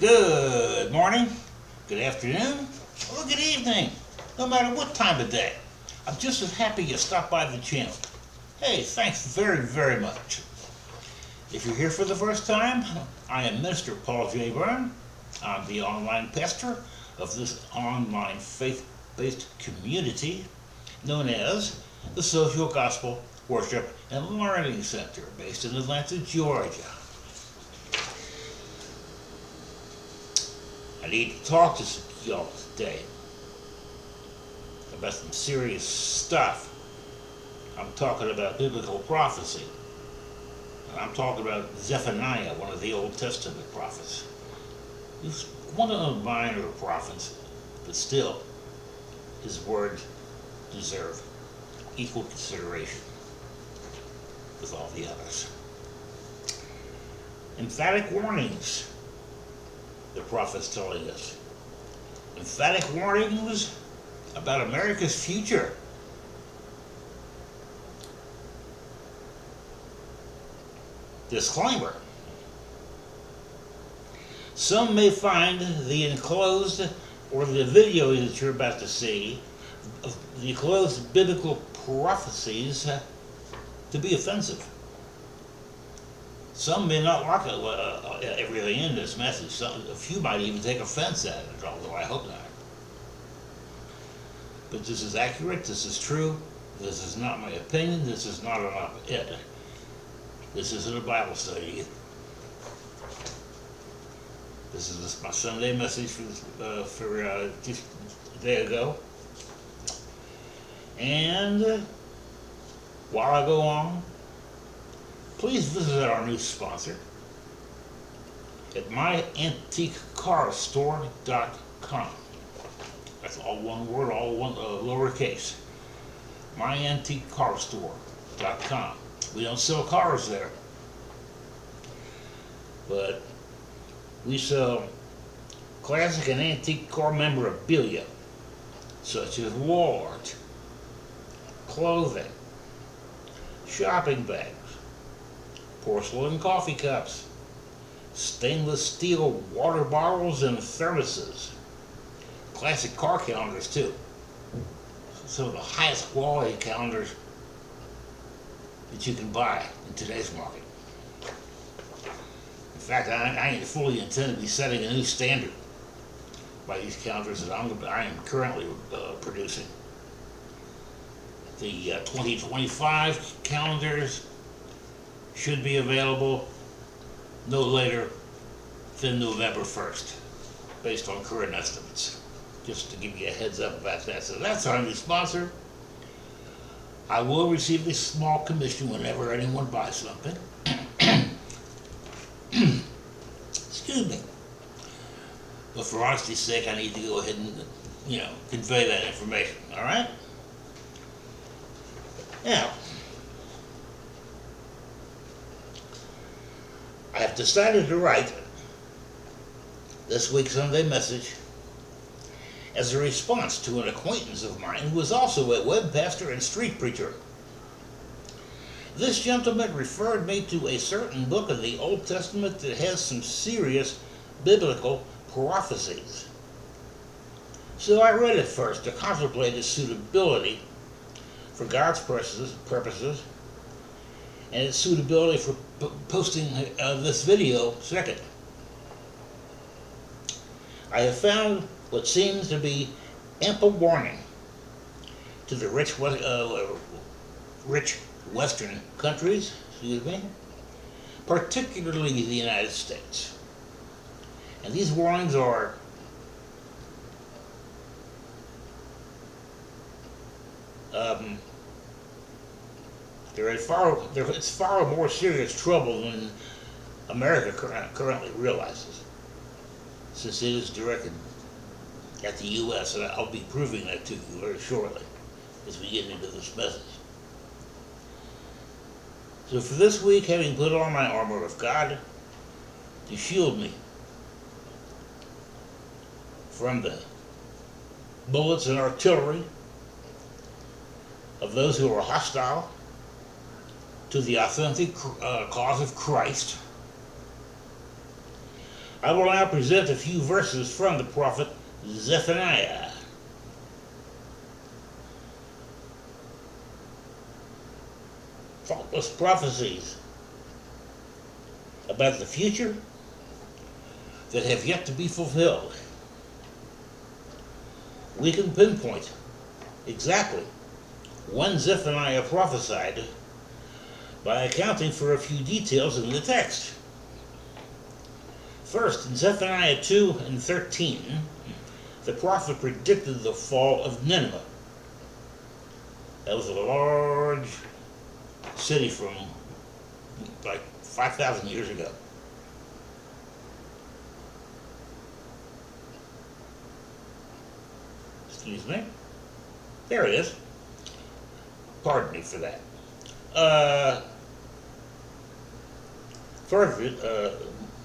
Good morning, good afternoon, or good evening, no matter what time of day. I'm just as happy you stopped by the channel. Hey, thanks very, very much. If you're here for the first time, I am Mr. Paul J. Bern. I'm the online pastor of this online faith-based community known as the Social Gospel Worship and Learning Center based in Atlanta, Georgia. I need to talk to y'all today about some serious stuff. I'm talking about biblical prophecy. And I'm talking about Zephaniah, one of the Old Testament prophets. He's one of the minor prophets, but still, his words deserve equal consideration with all the others. Emphatic warnings, the prophet's telling us. Emphatic warnings about America's future. Disclaimer. Some may find the enclosed or the video that you're about to see of the enclosed biblical prophecies to be offensive. Some may not like everything in this message. A few might even take offense at it, although I hope not. But this is accurate, this is true, this is not my opinion, this is not an op-ed. This isn't a Bible study. This is my Sunday message for just a day ago. And while I go on, please visit our new sponsor at myantiquecarstore.com. That's all one word, all one lowercase. myantiquecarstore.com. We don't sell cars there, but we sell classic and antique car memorabilia, such as wall art, clothing, shopping bags, porcelain coffee cups, stainless steel water bottles and thermoses, classic car calendars too. Some of the highest quality calendars that you can buy in today's market. In fact, I fully intend to be setting a new standard by these calendars that I am currently producing. The 2025 calendars should be available no later than November 1st, based on current estimates. Just to give you a heads up about that. So that's our new sponsor. I will receive a small commission whenever anyone buys something. Excuse me. But for honesty's sake, I need to go ahead and, convey that information, all right? Now, I have decided to write this week's Sunday message as a response to an acquaintance of mine who was also a web pastor and street preacher. This gentleman referred me to a certain book of the Old Testament that has some serious biblical prophecies. So I read it first to contemplate its suitability for God's purposes and its suitability for posting this video second. I have found what seems to be ample warning to the rich Western countries, particularly the United States. And these warnings are it's far more serious trouble than America currently realizes, since it is directed at the U.S., and I'll be proving that to you very shortly as we get into this message. So for this week, having put on my armor of God to shield me from the bullets and artillery of those who are hostile to the authentic cause of Christ, I will now present a few verses from the prophet Zephaniah. Faultless prophecies about the future that have yet to be fulfilled. We can pinpoint exactly when Zephaniah prophesied by accounting for a few details in the text. First, in Zephaniah 2 and 13, the prophet predicted the fall of Nineveh. That was a large city from like 5,000 years ago. Excuse me. There it is. Pardon me for that.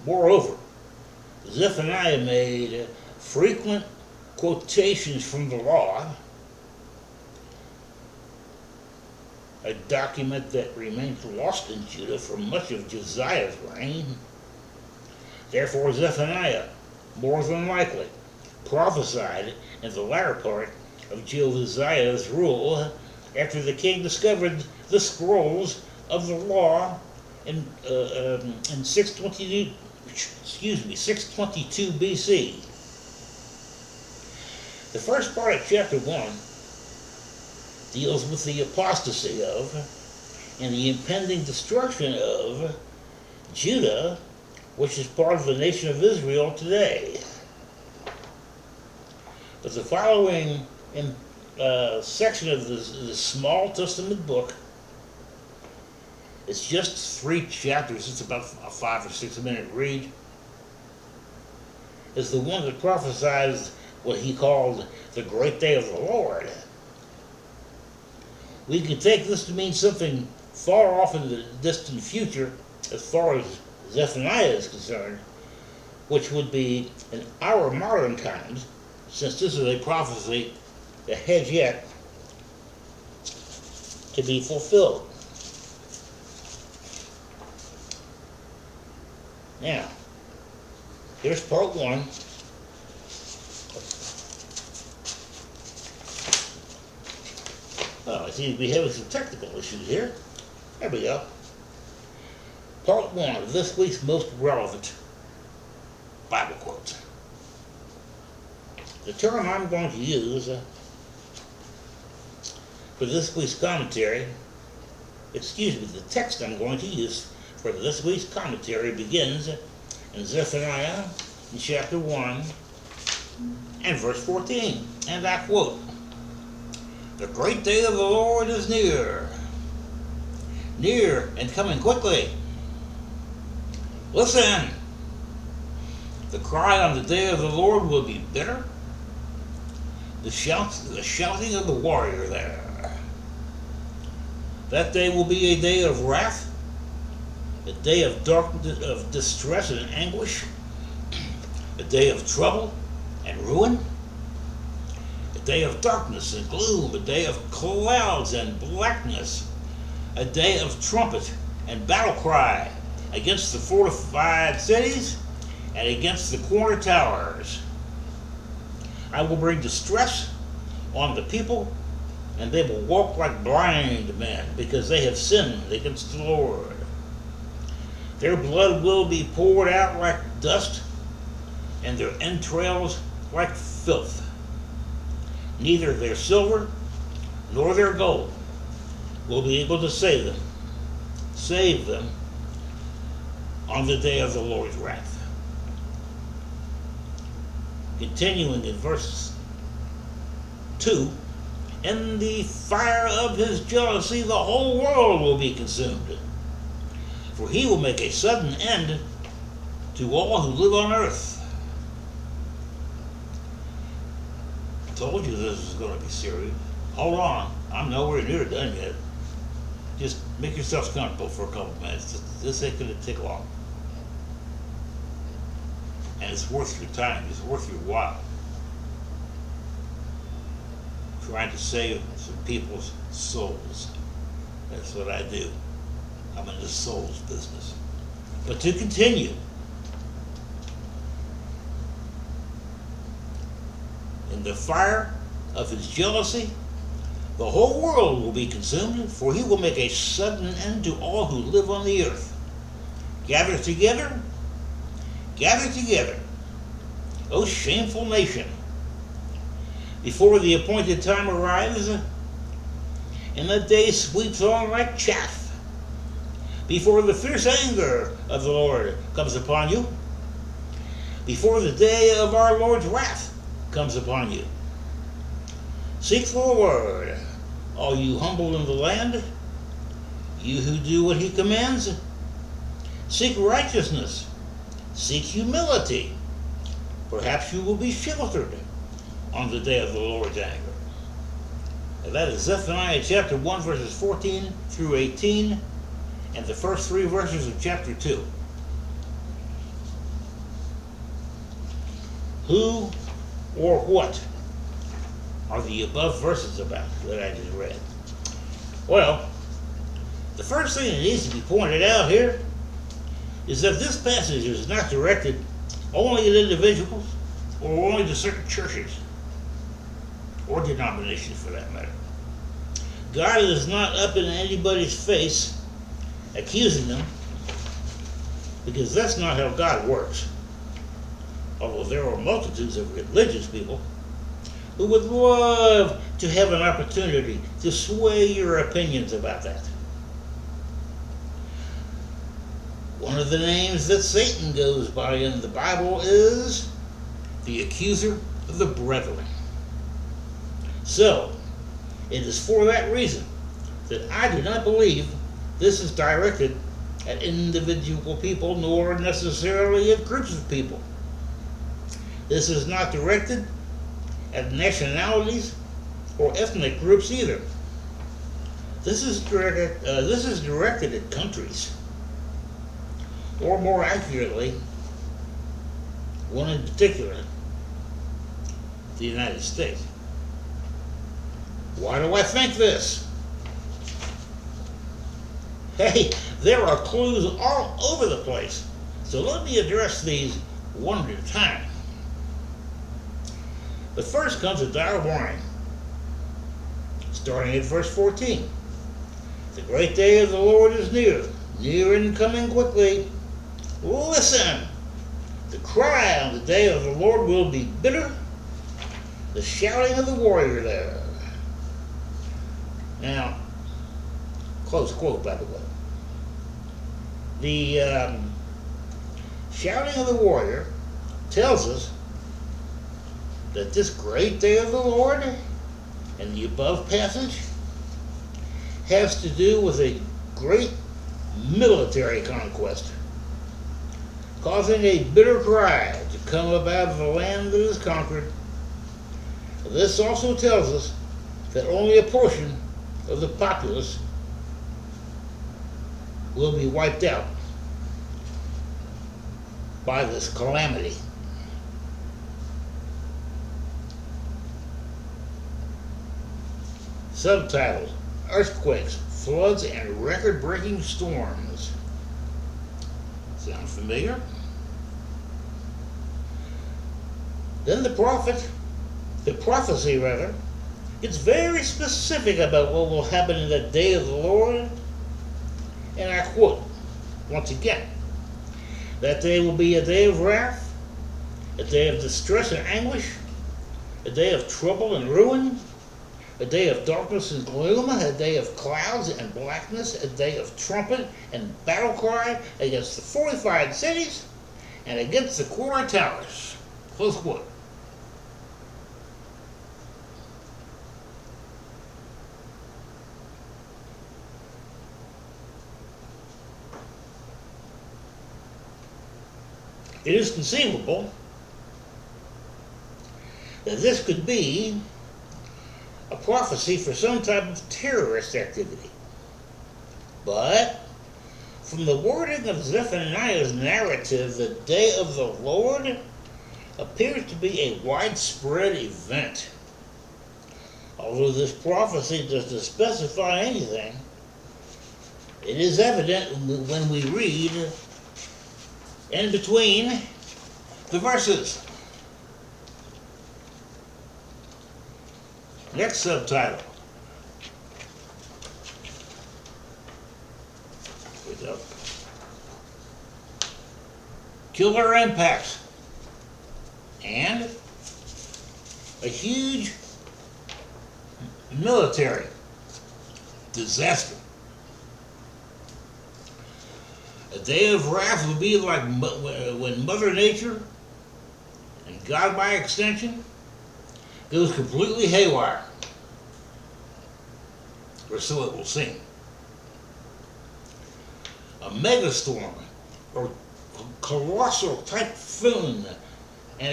Moreover, Zephaniah made frequent quotations from the law, a document that remained lost in Judah for much of Josiah's reign. Therefore, Zephaniah, more than likely, prophesied in the latter part of Josiah's rule after the king discovered the scrolls of the law in 622 BC. The first part of chapter 1 deals with the apostasy of and the impending destruction of Judah, which is part of the nation of Israel today. But the following section of the small Testament book, it's just 3 chapters, it's about a 5 or 6 minute read, is the one that prophesies what he called the great day of the Lord. We can take this to mean something far off in the distant future as far as Zephaniah is concerned, which would be in our modern times, since this is a prophecy that has yet to be fulfilled. Now, here's part 1. Oh, I seem to be having some technical issues here. There we go. Part 1 of this week's most relevant Bible quotes. The term I'm going to use for this week's commentary, the text I'm going to use for this week's commentary begins in Zephaniah in chapter 1 and verse 14. And I quote, "The great day of the Lord is near, near and coming quickly. Listen, the cry on the day of the Lord will be bitter, the shouting of the warrior there. That day will be a day of wrath, a day of darkness, of distress and anguish, a day of trouble and ruin, a day of darkness and gloom, a day of clouds and blackness, a day of trumpet and battle cry against the fortified cities and against the corner towers. I will bring distress on the people, and they will walk like blind men, because they have sinned against the Lord. Their blood will be poured out like dust, and their entrails like filth. Neither their silver nor their gold will be able to save them on the day of the Lord's wrath." Continuing in verse 2, "In the fire of his jealousy the whole world will be consumed, for he will make a sudden end to all who live on earth." I told you this was going to be serious. Hold on, I'm nowhere near done yet. Just make yourselves comfortable for a couple minutes. This ain't going to take long. And it's worth your time, it's worth your while. Trying to save some people's souls. That's what I do. I'm in the souls business. But to continue, the fire of his jealousy, the whole world will be consumed, for he will make a sudden end to all who live on the earth. Gather together, O shameful nation, before the appointed time arrives, and the day sweeps on like chaff, before the fierce anger of the Lord comes upon you, before the day of our Lord's wrath comes upon you. Seek the Lord, all you humble in the land, you who do what he commands. Seek righteousness, seek humility. Perhaps you will be sheltered on the day of the Lord's anger. And that is Zephaniah chapter 1, verses 14 through 18, and the first 3 verses of chapter 2. Who or what are the above verses about that I just read? Well, the first thing that needs to be pointed out here is that this passage is not directed only at individuals or only to certain churches or denominations for that matter. God is not up in anybody's face accusing them, because that's not how God works. Although there are multitudes of religious people who would love to have an opportunity to sway your opinions about that. One of the names that Satan goes by in the Bible is the accuser of the brethren. So, it is for that reason that I do not believe this is directed at individual people, nor necessarily at groups of people. This is not directed at nationalities or ethnic groups either. This is directed at countries, or more accurately, one in particular, the United States. Why do I think this? Hey, there are clues all over the place, so let me address these one at a time. But first comes a dire warning, starting at verse 14. The great day of the Lord is near and coming quickly. Listen, the cry on the day of the Lord will be bitter, the shouting of the warrior there. Now, close quote, by the way. The shouting of the warrior tells us that this great day of the Lord and the above passage has to do with a great military conquest, causing a bitter cry to come up out of the land that is conquered. This also tells us that only a portion of the populace will be wiped out by this calamity. Subtitles: Earthquakes, Floods, and Record-Breaking Storms. Sound familiar? Then the prophecy gets very specific about what will happen in the day of the Lord. And I quote, once again, that day will be a day of wrath, a day of distress and anguish, a day of trouble and ruin, a day of darkness and gloom, a day of clouds and blackness, a day of trumpet and battle cry against the fortified cities and against the quarter towers. Close quote. It is conceivable that this could be a prophecy for some type of terrorist activity. But from the wording of Zephaniah's narrative, the day of the Lord appears to be a widespread event. Although this prophecy doesn't specify anything, it is evident when we read in between the verses. Next subtitle. Wait up. Killer impacts and a huge military disaster. A day of wrath would be like when Mother Nature, and God by extension, goes completely haywire. Or so it will seem. A megastorm or colossal typhoon, an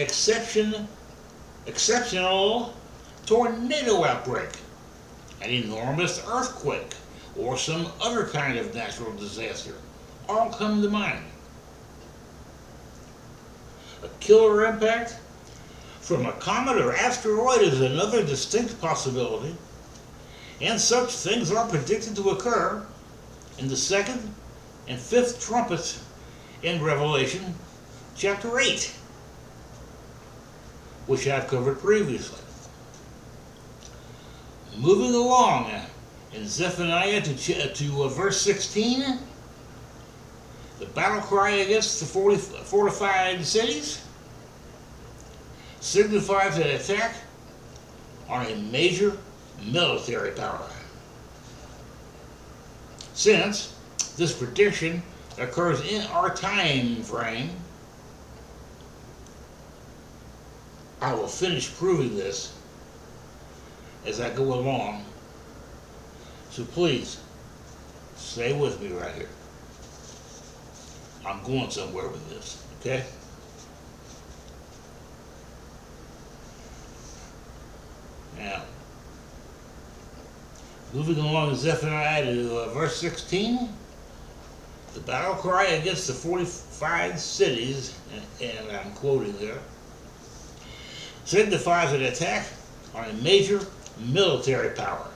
exceptional tornado outbreak, an enormous earthquake, or some other kind of natural disaster all come to mind. A killer impact from a comet or asteroid is another distinct possibility, and such things are predicted to occur in the second and fifth trumpets in Revelation chapter 8, which I've covered previously. Moving along in Zephaniah to verse 16, the battle cry against the fortified cities signifies an attack on a major military power. Since this prediction occurs in our time frame, I will finish proving this as I go along. So please, stay with me right here. I'm going somewhere with this, okay? Now, moving along in Zephaniah to verse 16, the battle cry against the fortified cities, and I'm quoting there, signifies an attack on a major military power.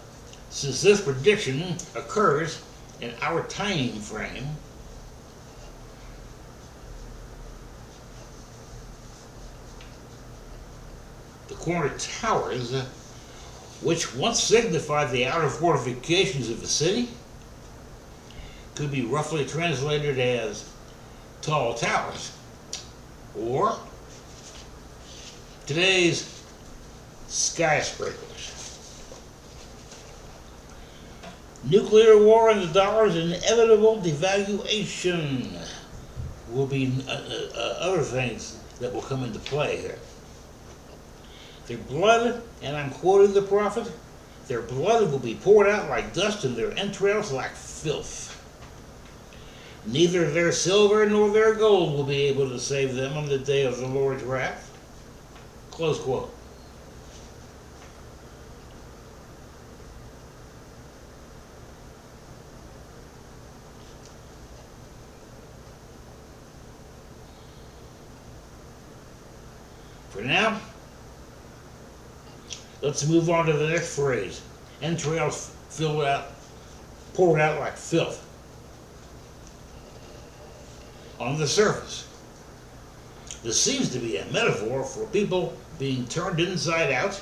Since this prediction occurs in our time frame, the corner towers, which once signified the outer fortifications of a city, could be roughly translated as tall towers, or today's skyscrapers. Nuclear war and the dollar's inevitable devaluation will be other things that will come into play here. Their blood, and I'm quoting the prophet, their blood will be poured out like dust and their entrails like filth. Neither their silver nor their gold will be able to save them on the day of the Lord's wrath. Close quote. For now, let's move on to the next phrase. Entrails poured out like filth. On the surface, this seems to be a metaphor for people being turned inside out,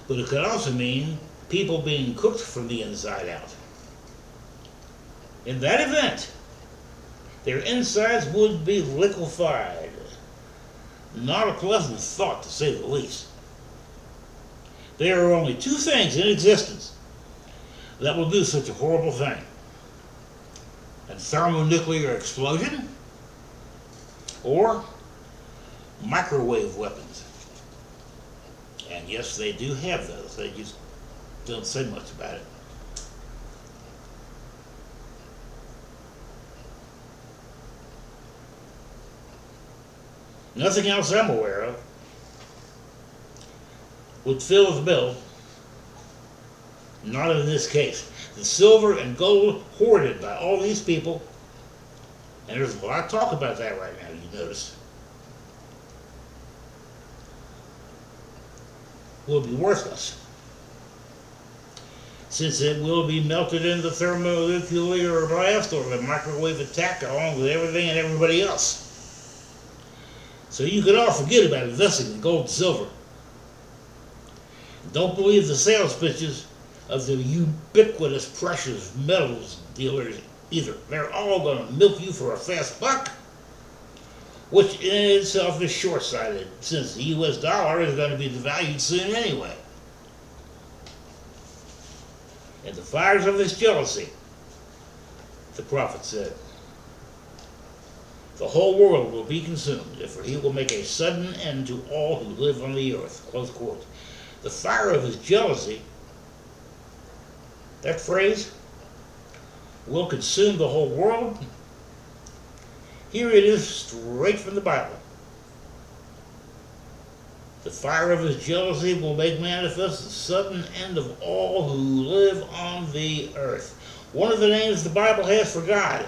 but it could also mean people being cooked from the inside out. In that event, their insides would be liquefied. Not a pleasant thought, to say the least. There are only two things in existence that will do such a horrible thing: a thermonuclear explosion or microwave weapons. And yes, they do have those. They just don't say much about it. Nothing else I'm aware of would fill the bill. Not in this case. The silver and gold hoarded by all these people, and there's a lot of talk about that right now, you notice, will be worthless, since it will be melted in the thermonuclear blast or the microwave attack along with everything and everybody else. So you could all forget about investing in gold and silver. Don't believe the sales pitches of the ubiquitous precious metals dealers either. They're all going to milk you for a fast buck, which in itself is short-sighted, since the US dollar is going to be devalued soon anyway. And the fires of his jealousy, the prophet said, the whole world will be consumed, for he will make a sudden end to all who live on the earth. Close quote. The fire of his jealousy, that phrase, will consume the whole world. Here it is straight from the Bible. The fire of his jealousy will make manifest the sudden end of all who live on the earth. One of the names the Bible has for God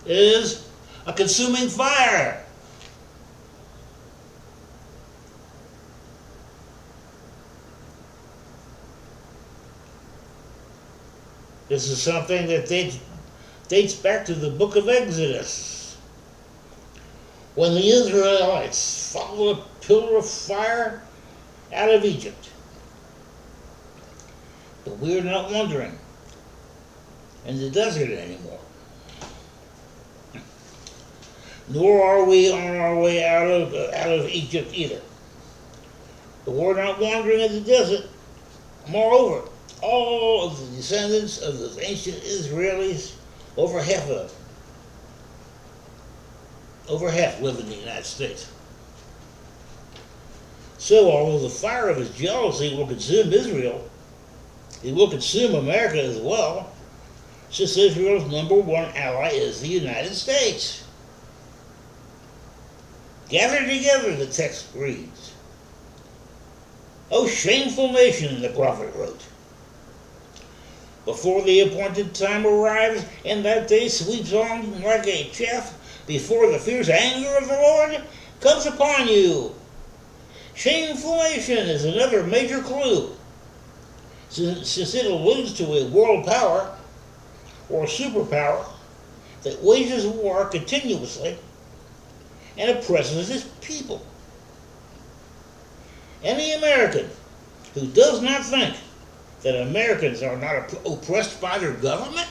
is a consuming fire. This is something that dates back to the book of Exodus, when the Israelites followed a pillar of fire out of Egypt. But we're not wandering in the desert anymore. Nor are we on our way out of Egypt either. But we're not wandering in the desert. Moreover, all of the descendants of those ancient Israelis, over half live in the United States. So, although the fire of his jealousy will consume Israel, it will consume America as well, since Israel's #1 ally is the United States. Gather together, the text reads. O shameful nation, the prophet wrote. Before the appointed time arrives, and that day sweeps on like a chaff, before the fierce anger of the Lord comes upon you. Shameful nation is another major clue, since it alludes to a world power or superpower that wages war continuously and oppresses its people. Any American who does not think that Americans are not oppressed by their government,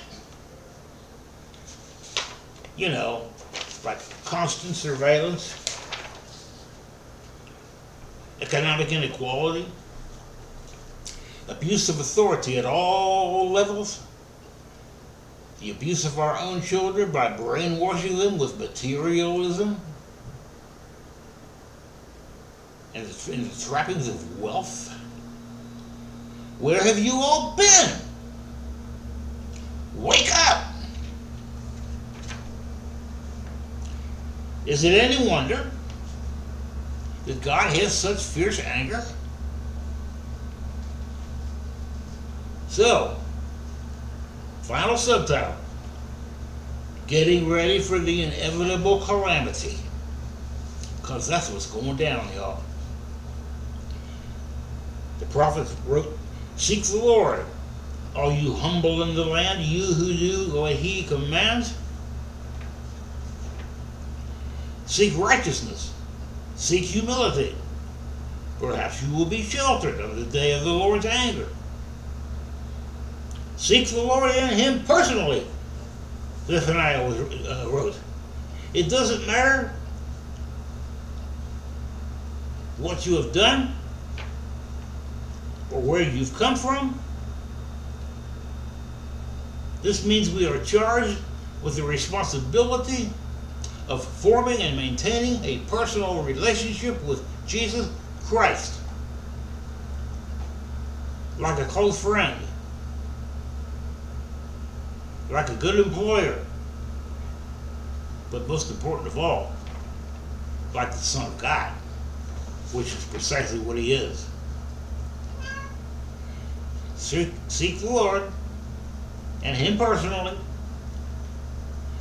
like constant surveillance, economic inequality, abuse of authority at all levels, the abuse of our own children by brainwashing them with materialism, and the trappings of wealth. Where have you all been? Wake up! Is it any wonder that God has such fierce anger? So, final subtitle, getting ready for the inevitable calamity. Because that's what's going down, y'all. The prophet wrote, seek the Lord, all you humble in the land, you who do what he commands. Seek righteousness, seek humility. Perhaps you will be sheltered on the day of the Lord's anger. Seek the Lord and him personally, Zephaniah wrote. It doesn't matter what you have done or where you've come from. This means we are charged with the responsibility of forming and maintaining a personal relationship with Jesus Christ, like a close friend, like a good employer, but most important of all, like the Son of God, which is precisely what he is. Seek the Lord and him personally.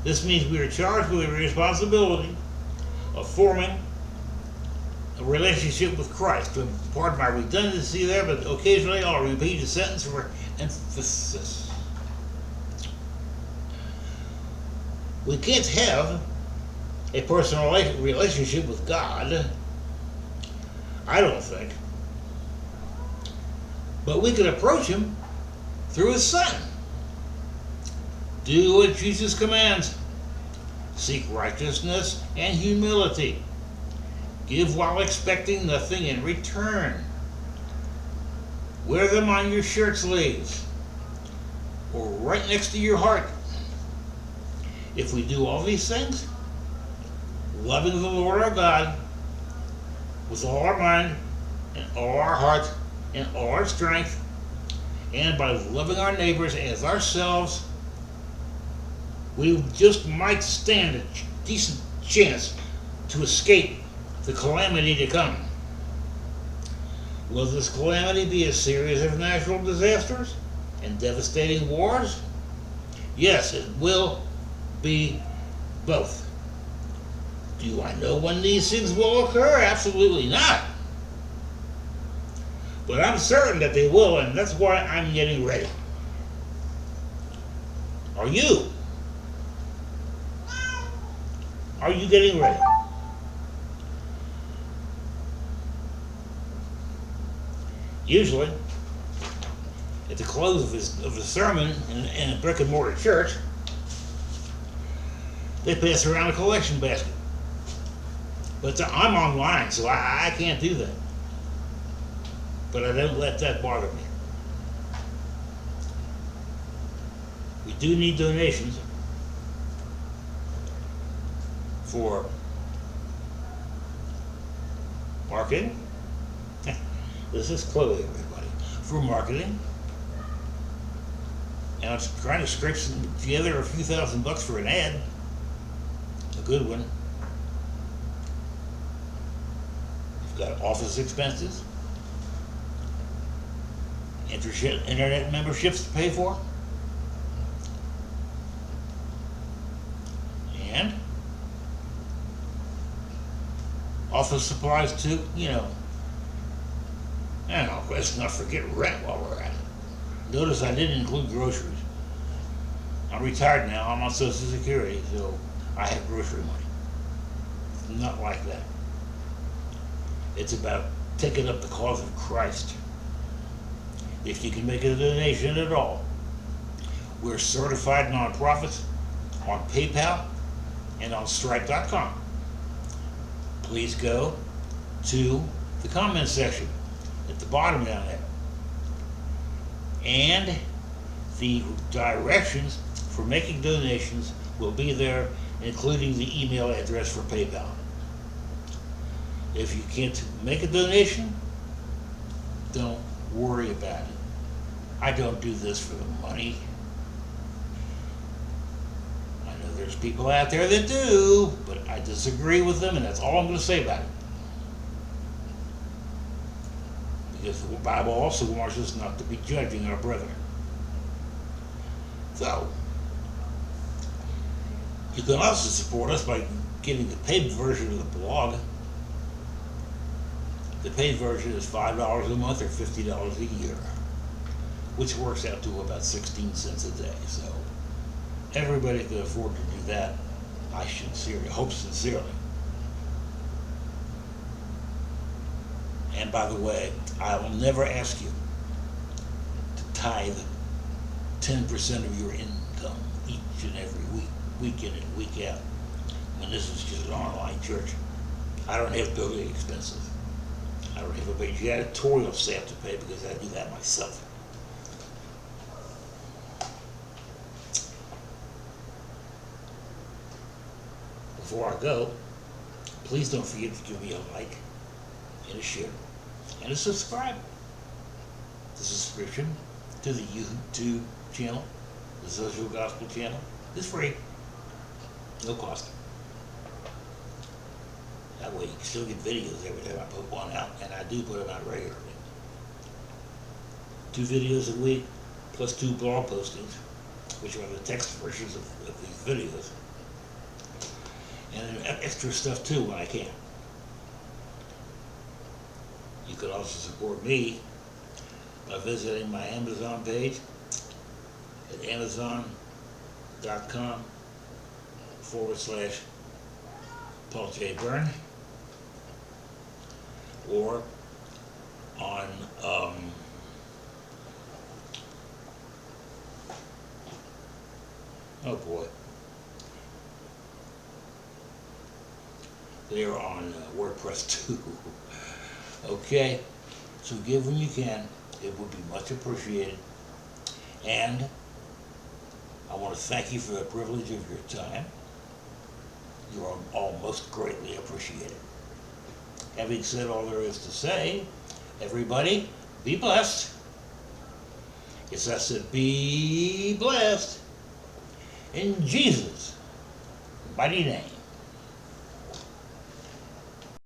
This means we are charged with the responsibility of forming a relationship with Christ. Pardon my redundancy there, but occasionally I'll repeat a sentence for emphasis. We can't have a personal relationship with God, I don't think, But we can approach him through his Son. Do what Jesus commands. Seek righteousness and humility. Give while expecting nothing in return. Wear them on your shirt sleeves or right next to your heart. If we do all these things, loving the Lord our God with all our mind and all our heart and all our strength, and by loving our neighbors as ourselves, we just might stand a decent chance to escape the calamity to come. Will this calamity be a series of natural disasters and devastating wars? Yes, it will be both. Do I know when these things will occur? Absolutely not. But I'm certain that they will, and that's why I'm getting ready. Are you? Are you getting ready? Usually, at the close of the sermon in a brick and mortar church, they pass around a collection basket. But I'm online, so I can't do that. But I don't let that bother me. We do need donations for marketing. This is clothing, everybody. For marketing. And I'm trying to scrape together a few $1,000 for an ad. A good one. We've got office expenses. Internet memberships to pay for. And office supplies too, And let's not forget rent while we're at it. Notice I didn't include groceries. I'm retired now, I'm on Social Security, so I have grocery money. It's not like that. It's about taking up the cause of Christ. If you can make a donation at all. We're certified nonprofits on PayPal and on Stripe.com. Please go to the comment section at the bottom down there. And the directions for making donations will be there, including the email address for PayPal. If you can't make a donation, don't worry about it. I don't do this for the money. I know there's people out there that do, but I disagree with them, and that's all I'm going to say about it. Because the Bible also warns us not to be judging our brethren. So, you can also support us by getting the paid version of the blog. The paid version is $5 a month or $50 a year, which works out to about 16 cents a day. So everybody can afford to do that. I hope sincerely. And by the way, I will never ask you to tithe 10% of your income each and every week, week in and week out, when this is just an online church. I don't have building expenses. I don't have a big janitorial staff to pay because I do that myself. Before I go, please don't forget to give me a like and a share and a subscribe. The subscription to the YouTube channel, the Social Gospel channel, is free. No cost. That way you can still get videos every time I put one out, and I do put them out regularly. 2 videos a week, plus 2 blog postings, which are the text versions of these videos. And extra stuff too when I can. You could also support me by visiting my Amazon page at amazon.com/Paul J. Bern, or on Oh boy. They're on WordPress too. Okay, so give when you can. It would be much appreciated. And I want to thank you for the privilege of your time. You are all most greatly appreciated. Having said all there is to say, everybody, be blessed. Yes, I said be blessed in Jesus' mighty name.